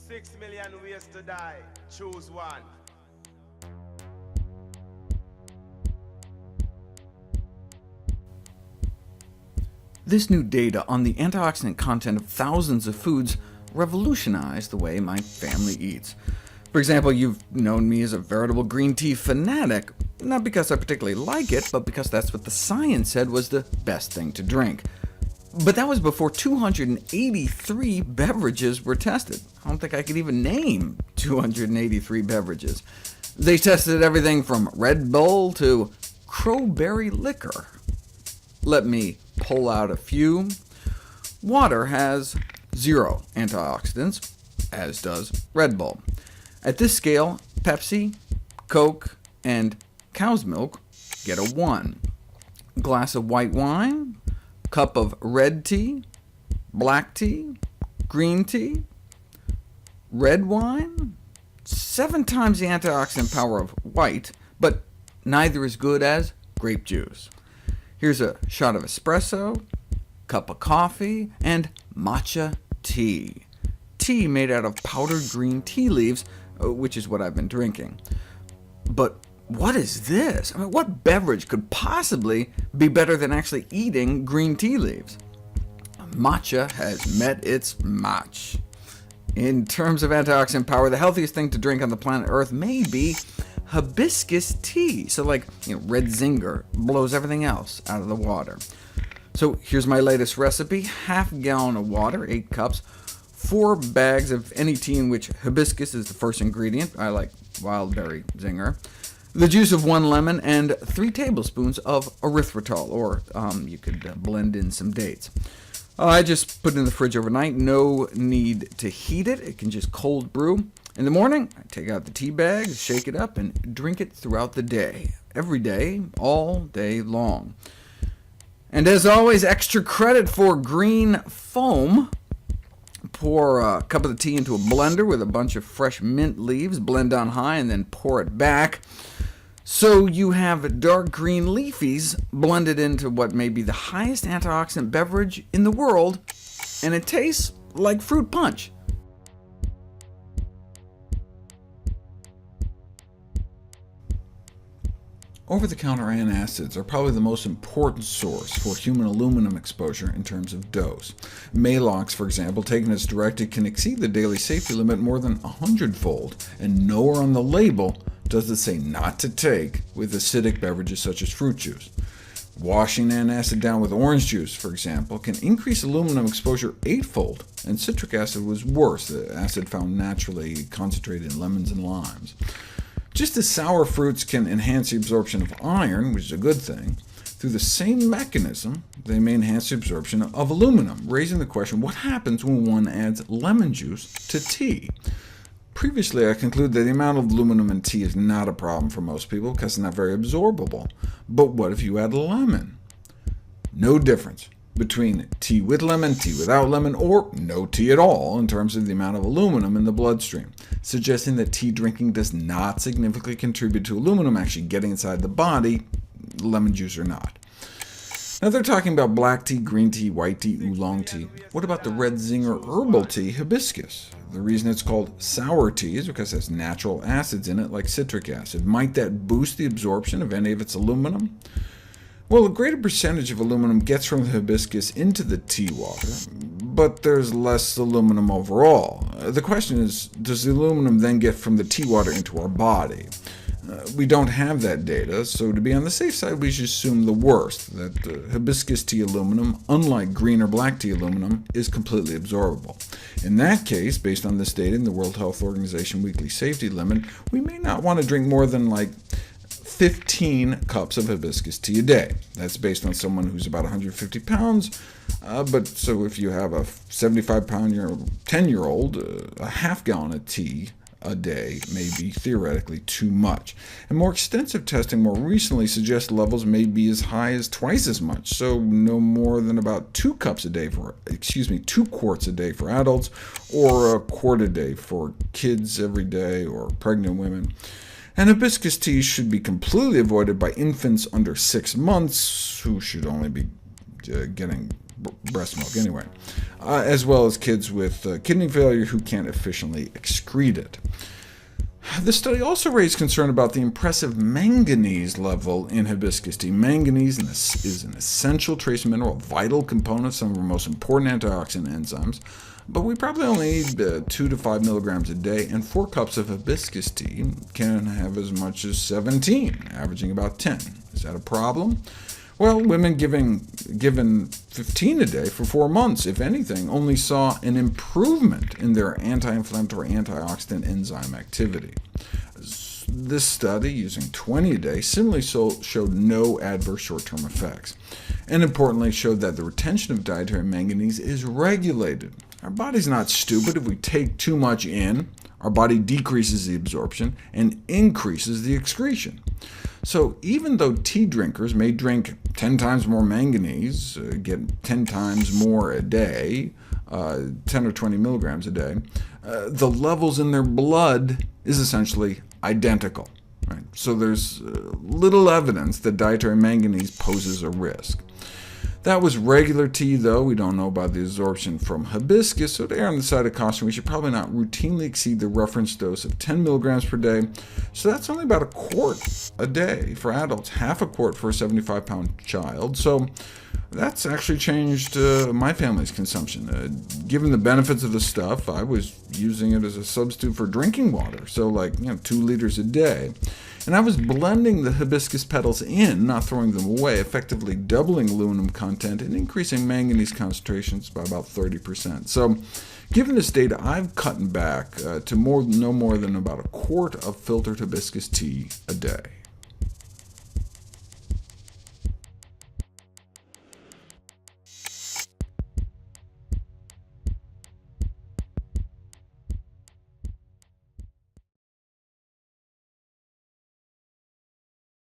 6 million ways to die. Choose one. This new data on the antioxidant content of thousands of foods revolutionized the way my family eats. For example, you've known me as a veritable green tea fanatic, not because I particularly like it, but because that's what the science said was the best thing to drink. But that was before 283 beverages were tested. I don't think I could even name 283 beverages. They tested everything from Red Bull to crowberry liquor. Let me pull out a few. Water has 0 antioxidants, as does Red Bull. At this scale, Pepsi, Coke, and cow's milk get a 1. Glass of white wine, cup of red tea, black tea, green tea, red wine, 7 times the antioxidant power of white, but neither as good as grape juice. Here's a shot of espresso, cup of coffee, and matcha tea. Tea made out of powdered green tea leaves, which is what I've been drinking. But what is this? I mean, what beverage could possibly be better than actually eating green tea leaves? Matcha has met its match. In terms of antioxidant power, the healthiest thing to drink on the planet Earth may be hibiscus tea. So like red zinger blows everything else out of the water. So here's my latest recipe. Half gallon of water, 8 cups, 4 bags of any tea in which hibiscus is the first ingredient. I like wild berry zinger. The juice of 1 lemon, and 3 tablespoons of erythritol, or you could blend in some dates. I just put it in the fridge overnight. No need to heat it. It can just cold brew. In the morning, I take out the tea bags, shake it up, and drink it throughout the day. Every day, all day long. And as always, extra credit for green foam. Pour a cup of the tea into a blender with a bunch of fresh mint leaves, blend on high, and then pour it back. So you have dark green leafies blended into what may be the highest antioxidant beverage in the world, and it tastes like fruit punch. Over-the-counter antacids are probably the most important source for human aluminum exposure in terms of dose. Maalox, for example, taken as directed, can exceed the daily safety limit more than 100-fold, and nowhere on the label does it say not to take with acidic beverages such as fruit juice. Washing antacid down with orange juice, for example, can increase aluminum exposure 8-fold, and citric acid was worse, the acid found naturally concentrated in lemons and limes. Just as sour fruits can enhance the absorption of iron, which is a good thing, through the same mechanism, they may enhance the absorption of aluminum, raising the question, what happens when one adds lemon juice to tea? Previously, I concluded that the amount of aluminum in tea is not a problem for most people because it's not very absorbable. But what if you add lemon? No difference between tea with lemon, tea without lemon, or no tea at all in terms of the amount of aluminum in the bloodstream, suggesting that tea drinking does not significantly contribute to aluminum actually getting inside the body, lemon juice or not. Now they're talking about black tea, green tea, white tea, oolong tea. What about the red zinger herbal tea, hibiscus? The reason it's called sour tea is because it has natural acids in it like citric acid. Might that boost the absorption of any of its aluminum? Well, a greater percentage of aluminum gets from the hibiscus into the tea water, but there's less aluminum overall. The question is, does the aluminum then get from the tea water into our body? We don't have that data, so to be on the safe side, we should assume the worst, that hibiscus tea aluminum, unlike green or black tea aluminum, is completely absorbable. In that case, based on this data in the World Health Organization weekly safety limit, we may not want to drink more than 15 cups of hibiscus tea a day. That's based on someone who's about 150 pounds, so if you have a 75-pound 10-year-old, a half gallon of tea a day may be theoretically too much. And more extensive testing more recently suggests levels may be as high as twice as much, so no more than about 2 quarts a day for adults, or a quart a day for kids every day or pregnant women. And hibiscus tea should be completely avoided by infants under 6 months, who should only be getting breast milk anyway, as well as kids with kidney failure who can't efficiently excrete it. This study also raised concern about the impressive manganese level in hibiscus tea. Manganese is an essential trace mineral, a vital component of some of our most important antioxidant enzymes, but we probably only need 2 to 5 milligrams a day, and 4 cups of hibiscus tea can have as much as 17, averaging about 10. Is that a problem? Well, women given 15 a day for 4 months, if anything, only saw an improvement in their anti-inflammatory antioxidant enzyme activity. This study, using 20 a day, similarly showed no adverse short-term effects, and importantly showed that the retention of dietary manganese is regulated. Our body's not stupid. If we take too much in, our body decreases the absorption and increases the excretion. So even though tea drinkers may drink 10 times more manganese, get 10 times more a day, 10 or 20 milligrams a day, the levels in their blood is essentially identical. Right? So there's little evidence that dietary manganese poses a risk. That was regular tea, though. We don't know about the absorption from hibiscus, so to err on the side of caution, we should probably not routinely exceed the reference dose of 10 milligrams per day. So that's only about a quart a day for adults, half a quart for a 75-pound child. So that's actually changed my family's consumption. Given the benefits of the stuff, I was using it as a substitute for drinking water, so 2 liters a day. And I was blending the hibiscus petals in, not throwing them away, effectively doubling aluminum content and increasing manganese concentrations by about 30%. So given this data, I've cut back to no more than about a quart of filtered hibiscus tea a day.